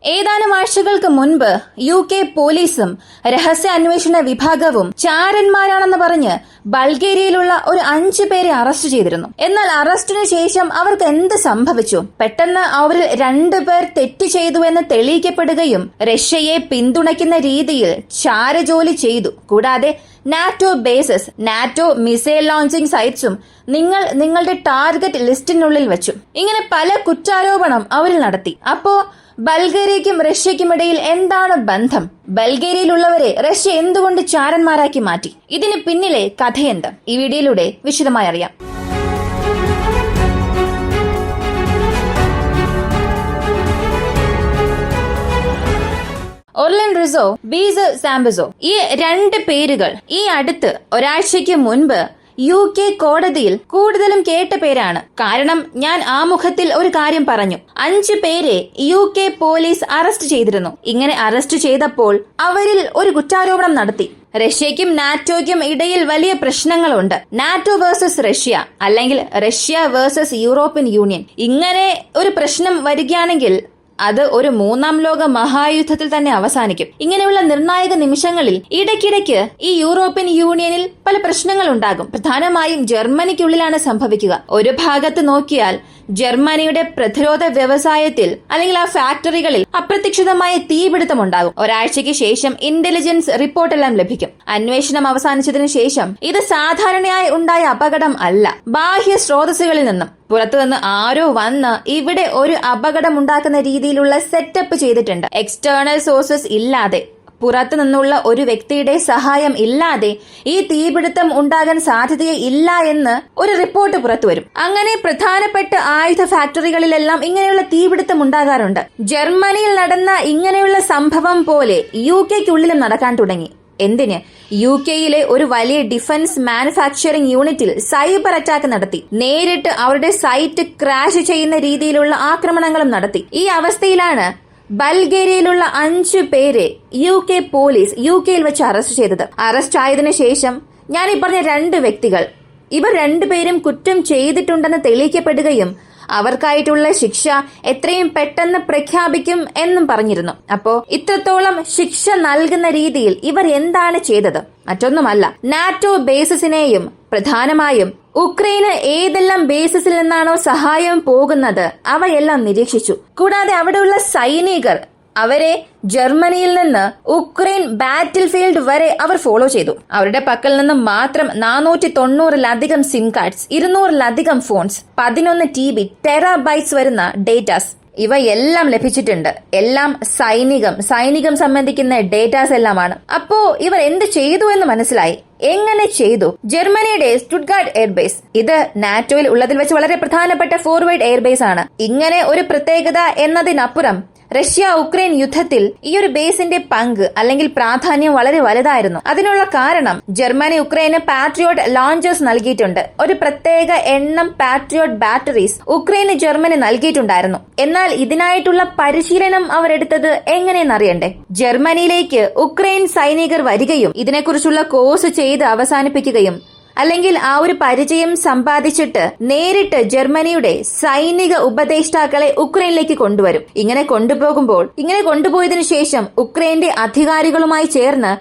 ഏതാനും ആഴ്ചകൾക്ക് മുൻപ് UK പോലീസും രഹസ്യ അന്വേഷണ വിഭാഗവും ചാരന്മാരാണെന്ന് പറഞ്ഞ് ബൾഗേറിയയിലുള്ള ഒരു 5 പേരെ അറസ്റ്റ് ചെയ്തിരുന്നു. എന്നാൽ അറസ്റ്റിനു ശേഷം അവർക്ക് എന്ത് സംഭവിച്ചു? പെട്ടെന്ന് അവരിൽ 2 പേർ തെറ്റ് ചെയ്തുവെന്ന് തെളിയിക്കപ്പെടുകയും റഷ്യയെ പിന്തുണയ്ക്കുന്ന രീതിയിൽ ചാരജോലി ചെയ്തു. കൂടാതെ NATO bases, NATO missile launching സൈറ്റ്സും നിങ്ങളുടെ ടാർഗറ്റ് ലിസ്റ്റിനുള്ളിൽ വെച്ചു. ഇങ്ങനെ പല കുറ്റാരോപണം അവരിൽ നടത്തി. അപ്പോ ബൾഗേറിയയ്ക്കും റഷ്യയ്ക്കുമിടയിൽ എന്താണ് ബന്ധം? ബൾഗേറിയയിലുള്ളവരെ റഷ്യ എന്തുകൊണ്ട് ചാരന്മാരാക്കി മാറ്റി? ഇതിന് പിന്നിലെ കഥയെന്ത്? ഈ വീഡിയോയിലൂടെ വിശദമായി അറിയാം. ഒർലൻ റിസോ, ബീസ് സാംബസോ, ഈ 2 പേരുകൾ ഈ അടുത്ത് ഒരാഴ്ചയ്ക്ക് മുൻപ് UK കോടതിയിൽ കൂടുതലും കേട്ട പേരാണ്. കാരണം ഞാൻ ആമുഖത്തിൽ ഒരു കാര്യം പറഞ്ഞു. 5 പേരെ UK പോലീസ് അറസ്റ്റ് ചെയ്തിരുന്നു. ഇങ്ങനെ അറസ്റ്റ് ചെയ്തപ്പോൾ അവരിൽ ഒരു കുറ്റാരോപണം നടത്തി. റഷ്യയ്ക്കും നാറ്റോയ്ക്കും ഇടയിൽ വലിയ പ്രശ്നങ്ങളുണ്ട്. നാറ്റോ വേഴ്സസ് റഷ്യ, അല്ലെങ്കിൽ റഷ്യ വേഴ്സസ് യൂറോപ്യൻ യൂണിയൻ. ഇങ്ങനെ ഒരു പ്രശ്നം വരികയാണെങ്കിൽ അത് ഒരു 3ാം ലോക മഹായുദ്ധത്തിൽ തന്നെ അവസാനിക്കും. ഇങ്ങനെയുള്ള നിർണായക നിമിഷങ്ങളിൽ ഇടയ്ക്കിടയ്ക്ക് ഈ യൂറോപ്യൻ യൂണിയനിൽ പല പ്രശ്നങ്ങൾ ഉണ്ടാകും. പ്രധാനമായും ജർമ്മനിക്കുള്ളിലാണ് സംഭവിക്കുക. ഒരു ഭാഗത്ത് നോക്കിയാൽ ജർമ്മനിയുടെ പ്രതിരോധ വ്യവസായത്തിൽ അല്ലെങ്കിൽ ആ ഫാക്ടറികളിൽ അപ്രതീക്ഷിതമായ തീപിടുത്തം ഉണ്ടാകും. ഒരാഴ്ചയ്ക്ക് ശേഷം ഇന്റലിജൻസ് റിപ്പോർട്ടെല്ലാം ലഭിക്കും. അന്വേഷണം അവസാനിച്ചതിന് ശേഷം ഇത് സാധാരണയായി ഉണ്ടായ അപകടം അല്ല, ബാഹ്യ സ്രോതസ്സുകളിൽ നിന്നും പുറത്തുനിന്ന് ആരോ വന്ന് ഇവിടെ ഒരു അപകടം ഉണ്ടാക്കുന്ന രീതിയിലുള്ള സെറ്റപ്പ് ചെയ്തിട്ടുണ്ട്. എക്സ്റ്റേണൽ സോഴ്സസ് ഇല്ലാതെ, പുറത്തു നിന്നുള്ള ഒരു വ്യക്തിയുടെ സഹായം ഇല്ലാതെ ഈ തീപിടുത്തം ഉണ്ടാകാൻ സാധ്യതയില്ല എന്ന് ഒരു റിപ്പോർട്ട് പുറത്തുവരും. അങ്ങനെ പ്രധാനപ്പെട്ട ആയുധ ഫാക്ടറികളിലെല്ലാം ഇങ്ങനെയുള്ള തീപിടുത്തം ഉണ്ടാകാറുണ്ട്. ജർമ്മനിയിൽ നടന്ന ഇങ്ങനെയുള്ള സംഭവം പോലെ UKയ്ക്കുള്ളിലും നടക്കാൻ തുടങ്ങി. എന്തിന്? UKയിലെ ഒരു വലിയ ഡിഫൻസ് മാനുഫാക്ചറിംഗ് യൂണിറ്റിൽ സൈബർ അറ്റാക്ക് നടത്തി. നേരിട്ട് അവരുടെ സൈറ്റ് ക്രാഷ് ചെയ്യുന്ന രീതിയിലുള്ള ആക്രമണങ്ങളും നടത്തി. ഈ അവസ്ഥയിലാണ് ബൾഗേറിയയിലുള്ള 5 പേരെ UK പോലീസ് UKയിൽ വെച്ച് അറസ്റ്റ് ചെയ്തത്. അറസ്റ്റ് ആയതിനു ശേഷം ഞാൻ ഈ പറഞ്ഞ 2 വ്യക്തികൾ, ഇവർ 2 പേരും കുറ്റം ചെയ്തിട്ടുണ്ടെന്ന് തെളിയിക്കപ്പെടുകയും അവർക്കായിട്ടുള്ള ശിക്ഷ എത്രയും പെട്ടെന്ന് പ്രഖ്യാപിക്കും എന്നും പറഞ്ഞിരുന്നു. അപ്പോ ഇത്രത്തോളം ശിക്ഷ നൽകുന്ന രീതിയിൽ ഇവർ എന്താണ് ചെയ്തത്? മറ്റൊന്നുമല്ല, നാറ്റോ ബേസിസിനെയും പ്രധാനമായും ഉക്രൈന് ഏതെല്ലാം ബേസിസിൽ നിന്നാണോ സഹായം പോകുന്നത് അവയെല്ലാം നിരീക്ഷിച്ചു. കൂടാതെ അവിടെയുള്ള സൈനികർ, അവരെ ജർമ്മനിയിൽ നിന്ന് ഉക്രൈൻ ബാറ്റിൽ ഫീൽഡ് വരെ അവർ ഫോളോ ചെയ്തു. അവരുടെ പക്കൽ നിന്ന് മാത്രം 490-ലധികം സിം കാർഡ്സ്, 200-ലധികം ഫോൺസ്, 11 TB ടെറാബൈറ്റ്സ് വരുന്ന ഡേറ്റാസ് ഇവയെല്ലാം ലഭിച്ചിട്ടുണ്ട്. എല്ലാം സൈനികം സംബന്ധിക്കുന്ന ഡേറ്റാസ് എല്ലാമാണ്. അപ്പോ ഇവർ എന്ത് ചെയ്തു എന്ന് മനസ്സിലായി. എങ്ങനെ ചെയ്തു? ജർമ്മനിയുടെ സ്റ്റുട്ട്ഗാർട്ട് എയർബേസ്, ഇത് നാറ്റോയിൽ ഉള്ളതിൽ വെച്ച് വളരെ പ്രധാനപ്പെട്ട ഫോർവേഡ് എയർബേസ് ആണ്. ഇങ്ങനെ ഒരു പ്രത്യേകത എന്നതിനപ്പുറം റഷ്യ ഉക്രൈൻ യുദ്ധത്തിൽ ഈ ഒരു ബേസിന്റെ പങ്ക് അല്ലെങ്കിൽ പ്രാധാന്യം വളരെ വലുതായിരുന്നു. അതിനുള്ള കാരണം ജർമ്മനി ഉക്രൈന് പാട്രിയോട്ട് ലോഞ്ചേഴ്സ് നൽകിയിട്ടുണ്ട്. ഒരു പ്രത്യേക എണ്ണം പാട്രിയോട്ട് ബാറ്ററീസ് ഉക്രൈന് ജർമ്മനി നൽകിയിട്ടുണ്ടായിരുന്നു. എന്നാൽ ഇതിനായിട്ടുള്ള പരിശീലനം അവരെടുത്തത് എങ്ങനെയെന്നറിയണ്ടേ? ജർമ്മനിയിലേക്ക് ഉക്രൈൻ സൈനികർ വരികയും ഇതിനെക്കുറിച്ചുള്ള കോഴ്സ് ചെയ്ത് അവസാനിപ്പിക്കുകയും അല്ലെങ്കിൽ ആ ഒരു പരിചയം സമ്പാദിച്ചിട്ട് നേരിട്ട് ജർമ്മനിയുടെ സൈനിക ഉപദേഷ്ടാക്കളെ ഉക്രൈനിലേക്ക് കൊണ്ടുവരും. ഇങ്ങനെ കൊണ്ടുപോയതിനു ശേഷം ഉക്രൈന്റെ അധികാരികളുമായി ചേർന്ന്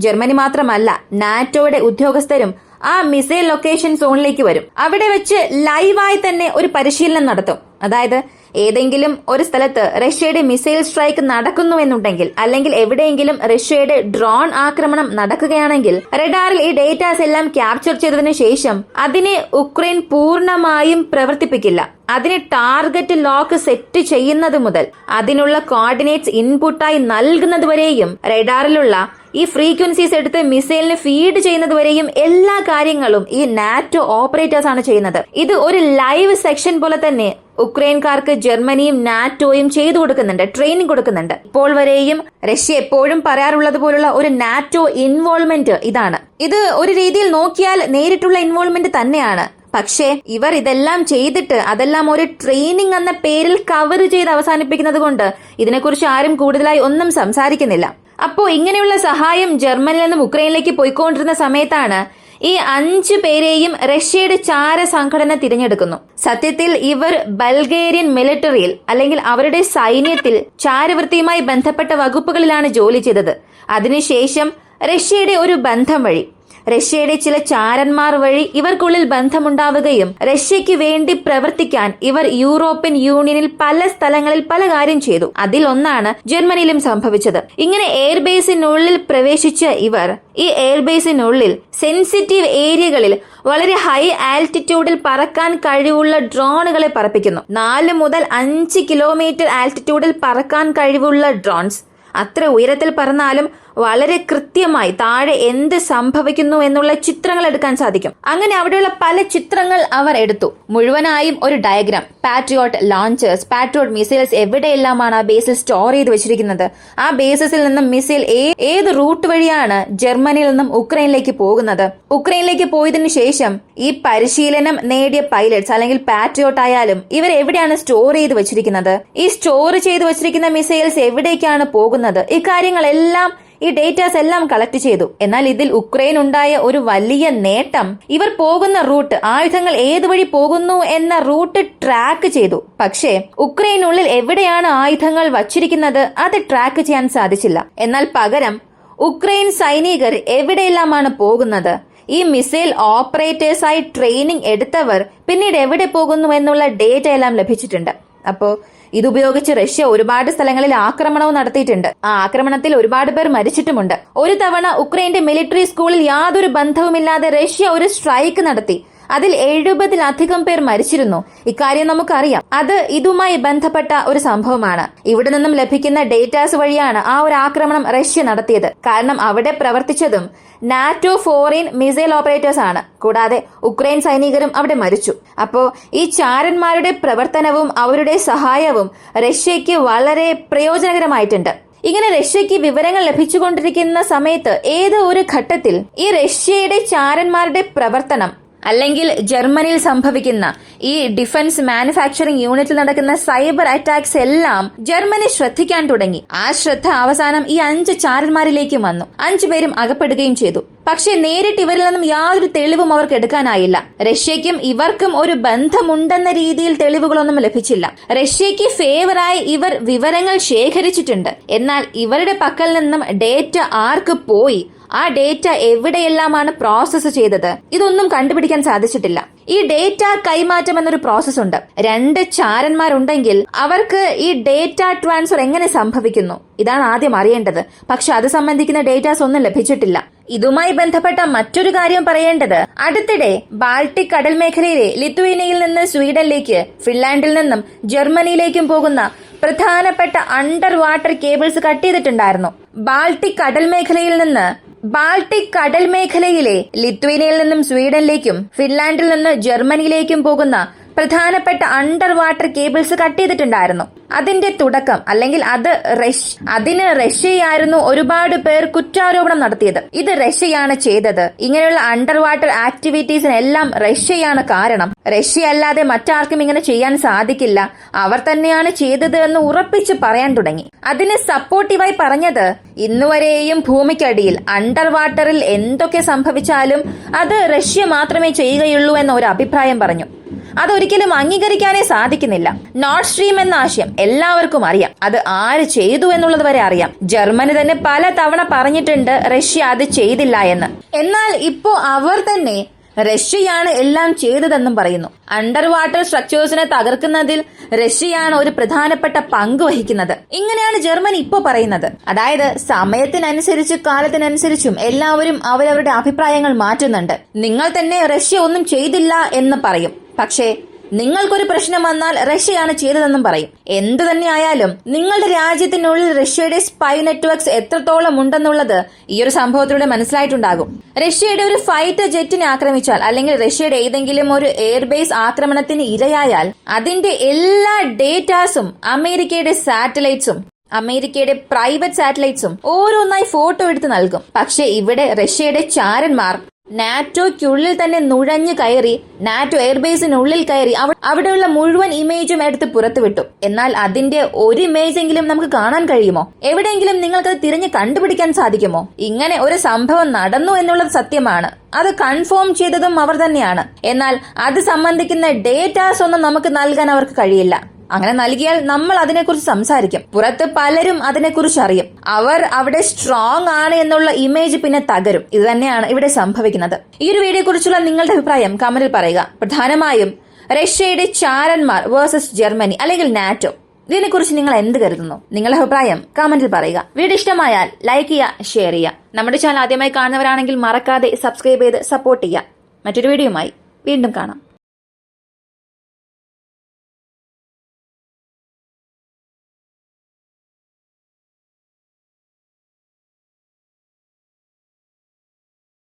ജർമ്മനി മാത്രമല്ല നാറ്റോയുടെ ഉദ്യോഗസ്ഥരും ആ മിസൈൽ ലൊക്കേഷൻ സോണിലേക്ക് വരും. അവിടെ വെച്ച് ലൈവായി തന്നെ ഒരു പരിശീലനം നടത്തും. അതായത് ഏതെങ്കിലും ഒരു സ്ഥലത്ത് റഷ്യയുടെ മിസൈൽ സ്ട്രൈക്ക് നടക്കുന്നുവെന്നുണ്ടെങ്കിൽ, അല്ലെങ്കിൽ എവിടെയെങ്കിലും റഷ്യയുടെ ഡ്രോൺ ആക്രമണം നടക്കുകയാണെങ്കിൽ റഡാറിൽ ഈ ഡേറ്റാസ് എല്ലാം ക്യാപ്ചർ ചെയ്തതിനു ശേഷം അതിനെ ഉക്രൈൻ പൂർണ്ണമായും പ്രവർത്തിപ്പിക്കില്ല. അതിന് ടാർഗറ്റ് ലോക്ക് സെറ്റ് ചെയ്യുന്നത് മുതൽ അതിനുള്ള കോർഡിനേറ്റ്സ് ഇൻപുട്ടായി നൽകുന്നതുവരെയും റഡാറിലുള്ള ഈ ഫ്രീക്വൻസീസ് എടുത്ത് മിസൈലിന് ഫീഡ് ചെയ്യുന്നതുവരെയും എല്ലാ കാര്യങ്ങളും ഈ നാറ്റോ ഓപ്പറേറ്റേഴ്സ് ആണ് ചെയ്യുന്നത്. ഇത് ഒരു ലൈവ് സെക്ഷൻ പോലെ തന്നെ ഉക്രൈൻകാർക്ക് ജർമ്മനിയും നാറ്റോയും ചെയ്തു കൊടുക്കുന്നുണ്ട്, ട്രെയിനിങ് കൊടുക്കുന്നുണ്ട്. ഇപ്പോൾ വരെയും റഷ്യ എപ്പോഴും പറയാറുള്ളത് പോലുള്ള ഒരു നാറ്റോ ഇൻവോൾവ്മെന്റ് ഇതാണ്. ഇത് ഒരു രീതിയിൽ നോക്കിയാൽ നേരിട്ടുള്ള ഇൻവോൾവ്മെന്റ് തന്നെയാണ്. പക്ഷേ ഇവർ ഇതെല്ലാം ചെയ്തിട്ട് അതെല്ലാം ഒരു ട്രെയിനിങ് എന്ന പേരിൽ കവർ ചെയ്ത് അവസാനിപ്പിക്കുന്നത് കൊണ്ട് ഇതിനെക്കുറിച്ച് ആരും കൂടുതലായി ഒന്നും സംസാരിക്കുന്നില്ല. അപ്പോ ഇങ്ങനെയുള്ള സഹായം ജർമ്മനിയിൽ നിന്നും ഉക്രൈനിലേക്ക് പോയിക്കൊണ്ടിരുന്ന സമയത്താണ് ഈ 5 പേരെയും റഷ്യയുടെ ചാര സംഘടന തിരഞ്ഞെടുക്കുന്നു. സത്യത്തിൽ ഇവർ ബൾഗേറിയൻ മിലിറ്ററിയിൽ അല്ലെങ്കിൽ അവരുടെ സൈന്യത്തിൽ ചാരവൃത്തിയുമായി ബന്ധപ്പെട്ട വകുപ്പുകളിലാണ് ജോലി ചെയ്തത്. അതിനുശേഷം റഷ്യയുടെ ഒരു ബന്ധം വഴി, റഷ്യയുടെ ചില ചാരന്മാർ വഴി ഇവർക്കുള്ളിൽ ബന്ധമുണ്ടാവുകയും റഷ്യയ്ക്ക് വേണ്ടി പ്രവർത്തിക്കാൻ ഇവർ യൂറോപ്യൻ യൂണിയനിൽ പല സ്ഥലങ്ങളിൽ പല കാര്യം ചെയ്തു. അതിലൊന്നാണ് ജർമ്മനിയിലും സംഭവിച്ചത്. ഇങ്ങനെ എയർബേസിനുള്ളിൽ പ്രവേശിച്ച ഇവർ ഈ എയർബേസിനുള്ളിൽ സെൻസിറ്റീവ് ഏരിയകളിൽ വളരെ ഹൈ ആൽറ്റിറ്റ്യൂഡിൽ പറക്കാൻ കഴിവുള്ള ഡ്രോണുകളെ പറപ്പിക്കുന്നു. 4 മുതൽ 5 കിലോമീറ്റർ ആൽറ്റിറ്റ്യൂഡിൽ പറക്കാൻ കഴിവുള്ള ഡ്രോൺസ്. അത്ര ഉയരത്തിൽ പറന്നാലും വളരെ കൃത്യമായി താഴെ എന്ത് സംഭവിക്കുന്നു എന്നുള്ള ചിത്രങ്ങൾ എടുക്കാൻ സാധിക്കും. അങ്ങനെ അവിടെയുള്ള പല ചിത്രങ്ങൾ അവർ എടുത്തു. മുഴുവനായും ഒരു diagram. Patriot launchers, Patriot missiles എവിടെയെല്ലാമാണ് ആ ബേസിൽ സ്റ്റോർ ചെയ്ത് വെച്ചിരിക്കുന്നത്, ആ ബേസിൽ നിന്നും മിസൈൽ ഏത് റൂട്ട് വഴിയാണ് ജർമ്മനിയിൽ നിന്നും ഉക്രൈനിലേക്ക് പോകുന്നത്, ഉക്രൈനിലേക്ക് പോയതിനു ശേഷം ഈ പരിശീലനം നേടിയ പൈലറ്റ്സ് അല്ലെങ്കിൽ പാട്രിയോട്ട് ആയാലും ഇവർ എവിടെയാണ് സ്റ്റോർ ചെയ്ത് വെച്ചിരിക്കുന്നത്, ഈ സ്റ്റോർ ചെയ്ത് വെച്ചിരിക്കുന്ന മിസൈൽസ് എവിടേക്കാണ് പോകുന്നത്, ഇക്കാര്യങ്ങളെല്ലാം ഈ ഡേറ്റാസ് എല്ലാം കളക്ട് ചെയ്തു. എന്നാൽ ഇതിൽ ഉക്രൈൻ ഉണ്ടായ ഒരു വലിയ നേട്ടം, ഇവർ പോകുന്ന റൂട്ട്, ആയുധങ്ങൾ ഏത് വഴി പോകുന്നു എന്ന റൂട്ട് ട്രാക്ക് ചെയ്തു. പക്ഷേ ഉക്രൈനുള്ളിൽ എവിടെയാണ് ആയുധങ്ങൾ വച്ചിരിക്കുന്നത് അത് ട്രാക്ക് ചെയ്യാൻ സാധിച്ചില്ല. എന്നാൽ പകരം ഉക്രൈൻ സൈനികർ എവിടെയെല്ലാമാണ് പോകുന്നത്, ഈ മിസൈൽ ഓപ്പറേറ്റേഴ്സായി ട്രെയിനിങ് എടുത്തവർ പിന്നീട് എവിടെ പോകുന്നു എന്നുള്ള ഡേറ്റ എല്ലാം ലഭിച്ചിട്ടുണ്ട്. അപ്പോ ഇതുപയോഗിച്ച് റഷ്യ ഒരുപാട് സ്ഥലങ്ങളിൽ ആക്രമണവും നടത്തിയിട്ടുണ്ട്. ആ ആക്രമണത്തിൽ ഒരുപാട് പേർ മരിച്ചിട്ടുമുണ്ട്. ഒരു തവണ ഉക്രൈന്റെ മിലിറ്ററി സ്കൂളിൽ യാതൊരു ബന്ധവുമില്ലാതെ റഷ്യ ഒരു സ്ട്രൈക്ക് നടത്തി. അതിൽ 70-ലധികം പേർ മരിച്ചിരുന്നു. ഇക്കാര്യം നമുക്കറിയാം. അത് ഇതുമായി ബന്ധപ്പെട്ട ഒരു സംഭവമാണ്. ഇവിടെ നിന്നും ലഭിക്കുന്ന ഡേറ്റാസ് വഴിയാണ് ആ ഒരു ആക്രമണം റഷ്യ നടത്തിയത്. കാരണം അവിടെ പ്രവർത്തിച്ചതും നാറ്റോ ഫോറിൻ മിസൈൽ ഓപ്പറേറ്റേഴ്സ് ആണ്. കൂടാതെ ഉക്രൈൻ സൈനികരും അവിടെ മരിച്ചു. അപ്പോ ഈ ചാരന്മാരുടെ പ്രവർത്തനവും അവരുടെ സഹായവും റഷ്യയ്ക്ക് വളരെ പ്രയോജനകരമായിട്ടുണ്ട്. ഇങ്ങനെ റഷ്യയ്ക്ക് വിവരങ്ങൾ ലഭിച്ചുകൊണ്ടിരിക്കുന്ന സമയത്ത് ഏതോ ഒരു ഘട്ടത്തിൽ ഈ റഷ്യയുടെ ചാരന്മാരുടെ പ്രവർത്തനം അല്ലെങ്കിൽ ജർമ്മനിയിൽ സംഭവിക്കുന്ന ഈ ഡിഫൻസ് മാനുഫാക്ചറിംഗ് യൂണിറ്റിൽ നടക്കുന്ന സൈബർ അറ്റാക്സ് എല്ലാം ജർമ്മനി ശ്രദ്ധിക്കാൻ തുടങ്ങി. ആ ശ്രദ്ധ അവസാനം ഈ 5 ചാരന്മാരിലേക്ക് വന്നു. 5 പേരും അകപ്പെടുകയും ചെയ്തു. പക്ഷെ നേരിട്ട് ഇവരിൽ നിന്നും യാതൊരു തെളിവും അവർക്ക് എടുക്കാനായില്ല. റഷ്യയ്ക്കും ഇവർക്കും ഒരു ബന്ധമുണ്ടെന്ന രീതിയിൽ തെളിവുകളൊന്നും ലഭിച്ചില്ല. റഷ്യയ്ക്ക് ഫേവറായി ഇവർ വിവരങ്ങൾ ശേഖരിച്ചിട്ടുണ്ട്. എന്നാൽ ഇവരുടെ പക്കൽ നിന്നും ഡേറ്റ ആർക്ക് പോയി, ആ ഡേറ്റ എവിടെയെല്ലാമാണ് പ്രോസസ് ചെയ്തത്, ഇതൊന്നും കണ്ടുപിടിക്കാൻ സാധിച്ചിട്ടില്ല. ഈ ഡേറ്റ കൈമാറ്റം എന്നൊരു പ്രോസസ് ഉണ്ട്. 2 ചാരന്മാരുണ്ടെങ്കിൽ അവർക്ക് ഈ ഡേറ്റ ട്രാൻസ്ഫർ എങ്ങനെ സംഭവിക്കുന്നു, ഇതാണ് ആദ്യം അറിയേണ്ടത്. പക്ഷെ അത് സംബന്ധിക്കുന്ന ഡേറ്റാസ് ഒന്നും ലഭിച്ചിട്ടില്ല. ഇതുമായി ബന്ധപ്പെട്ട മറ്റൊരു കാര്യം പറയേണ്ടത്, അടുത്തിടെ ബാൾട്ടിക് കടൽ മേഖലയിലെ ലിത്വേനിയയിൽ നിന്ന് സ്വീഡനിലേക്ക്, ഫിൻലാൻഡിൽ നിന്നും ജർമ്മനിയിലേക്കും പോകുന്ന പ്രധാനപ്പെട്ട അണ്ടർ വാട്ടർ കേബിൾസ് കട്ട് ചെയ്തിട്ടുണ്ടായിരുന്നു. ബാൾട്ടിക് കടൽ മേഖലയിലെ ലിത്വേനിയയിൽ നിന്നും സ്വീഡനിലേക്കും ഫിൻലാൻഡിൽ നിന്ന് ജർമ്മനിയിലേക്കും പോകുന്ന പ്രധാനപ്പെട്ട അണ്ടർ വാട്ടർ കേബിൾസ് കട്ട് ചെയ്തിട്ടുണ്ടായിരുന്നു. അതിന്റെ തുടക്കം അല്ലെങ്കിൽ അതിന് റഷ്യയായിരുന്നു ഒരുപാട് പേർ കുറ്റാരോപണം നടത്തിയത്. ഇത് റഷ്യയാണ് ചെയ്തത്, ഇങ്ങനെയുള്ള അണ്ടർ വാട്ടർ ആക്ടിവിറ്റീസിനെല്ലാം റഷ്യയാണ് കാരണം, റഷ്യ അല്ലാതെ മറ്റാർക്കും ഇങ്ങനെ ചെയ്യാൻ സാധിക്കില്ല, അവർ തന്നെയാണ് ചെയ്തത് എന്ന് ഉറപ്പിച്ച് പറയാൻ തുടങ്ങി. അതിന് സപ്പോർട്ടീവായി പറഞ്ഞത്, ഇന്നുവരെയും ഭൂമിക്കടിയിൽ അണ്ടർ വാട്ടറിൽ എന്തൊക്കെ സംഭവിച്ചാലും അത് റഷ്യ മാത്രമേ ചെയ്യുകയുള്ളൂ എന്ന ഒരു അഭിപ്രായം പറഞ്ഞു. അതൊരിക്കലും അംഗീകരിക്കാനേ സാധിക്കുന്നില്ല. നോർഡ് സ്ട്രീം എന്ന ആശയം എല്ലാവർക്കും അറിയാം. അത് ആര് ചെയ്തു എന്നുള്ളത് വരെ അറിയാം. ജർമ്മനി തന്നെ പല തവണ പറഞ്ഞിട്ടുണ്ട് റഷ്യ അത് ചെയ്തില്ല എന്ന്. എന്നാൽ ഇപ്പോ അവർ തന്നെ റഷ്യയാണ് എല്ലാം ചെയ്തതെന്നും പറയുന്നു. അണ്ടർ വാട്ടർ സ്ട്രക്ചേഴ്സിനെ തകർക്കുന്നതിൽ റഷ്യയാണ് ഒരു പ്രധാനപ്പെട്ട പങ്ക് വഹിക്കുന്നത്. ഇങ്ങനെയാണ് ജർമ്മനി ഇപ്പോ പറയുന്നത്. അതായത് സമയത്തിനനുസരിച്ച് കാലത്തിനനുസരിച്ചും എല്ലാവരും അവരവരുടെ അഭിപ്രായങ്ങൾ മാറ്റുന്നുണ്ട്. നിങ്ങൾ തന്നെ റഷ്യ ഒന്നും ചെയ്തില്ല എന്ന് പറയും. പക്ഷേ നിങ്ങൾക്കൊരു പ്രശ്നം വന്നാൽ റഷ്യയാണ് ചെയ്തതെന്നും പറയും. എന്തു തന്നെയായാലും നിങ്ങളുടെ രാജ്യത്തിനുള്ളിൽ റഷ്യയുടെ സ്പൈ നെറ്റ്വർക്ക്സ് എത്രത്തോളം ഉണ്ടെന്നുള്ളത് ഈ ഒരു സംഭവത്തിലൂടെ മനസ്സിലായിട്ടുണ്ടാകും. റഷ്യയുടെ ഒരു ഫൈറ്റർ ജെറ്റിനെ ആക്രമിച്ചാൽ അല്ലെങ്കിൽ റഷ്യയുടെ ഏതെങ്കിലും ഒരു എയർബേസ് ആക്രമണത്തിന് ഇരയായാൽ അതിന്റെ എല്ലാ ഡേറ്റാസും അമേരിക്കയുടെ സാറ്റലൈറ്റ്സും അമേരിക്കയുടെ പ്രൈവറ്റ് സാറ്റലൈറ്റ്സും ഓരോന്നായി ഫോട്ടോ എടുത്ത് നൽകും. പക്ഷെ ഇവിടെ റഷ്യയുടെ ചാരന്മാർ നാറ്റോയ്ക്കുള്ളിൽ തന്നെ നുഴഞ്ഞു കയറി നാറ്റോ എയർബേസിനുള്ളിൽ കയറി അവിടെയുള്ള മുഴുവൻ ഇമേജും എടുത്ത് പുറത്തുവിട്ടു. എന്നാൽ അതിന്റെ ഒരു ഇമേജ് എങ്കിലും നമുക്ക് കാണാൻ കഴിയുമോ? എവിടെയെങ്കിലും നിങ്ങൾക്കത് തിരഞ്ഞ് കണ്ടുപിടിക്കാൻ സാധിക്കുമോ? ഇങ്ങനെ ഒരു സംഭവം നടന്നു എന്നുള്ളത് സത്യമാണ്. അത് കൺഫേം ചെയ്തതും അവർ തന്നെയാണ്. എന്നാൽ അത് സംബന്ധിക്കുന്ന ഡേറ്റാസ് ഒന്നും നമുക്ക് നൽകാൻ അവർക്ക് കഴിയില്ല. അങ്ങനെ നൽകിയാൽ നമ്മൾ അതിനെക്കുറിച്ച് സംസാരിക്കും. പുറത്ത് പലരും അതിനെക്കുറിച്ച് അറിയും. അവർ അവിടെ സ്ട്രോങ് ആണ് എന്നുള്ള ഇമേജ് പിന്നെ തകരും. ഇത് തന്നെയാണ് ഇവിടെ സംഭവിക്കുന്നത്. ഈ ഒരു വീഡിയോയെ കുറിച്ചുള്ള നിങ്ങളുടെ അഭിപ്രായം കമന്റിൽ പറയുക. പ്രധാനമായും റഷ്യയുടെ ചാരന്മാർ വേഴ്സസ് ജർമ്മനി അല്ലെങ്കിൽ നാറ്റോ, ഇതിനെക്കുറിച്ച് നിങ്ങൾ എന്ത് കരുതുന്നു? നിങ്ങളുടെ അഭിപ്രായം കമന്റിൽ പറയുക. വീഡിയോ ഇഷ്ടമായാൽ ലൈക്ക് ചെയ്യുക, ഷെയർ ചെയ്യുക. നമ്മുടെ ചാനൽ ആദ്യമായി കാണുന്നവരാണെങ്കിൽ മറക്കാതെ സബ്സ്ക്രൈബ് ചെയ്ത് സപ്പോർട്ട് ചെയ്യുക. മറ്റൊരു വീഡിയോയുമായി വീണ്ടും കാണാം.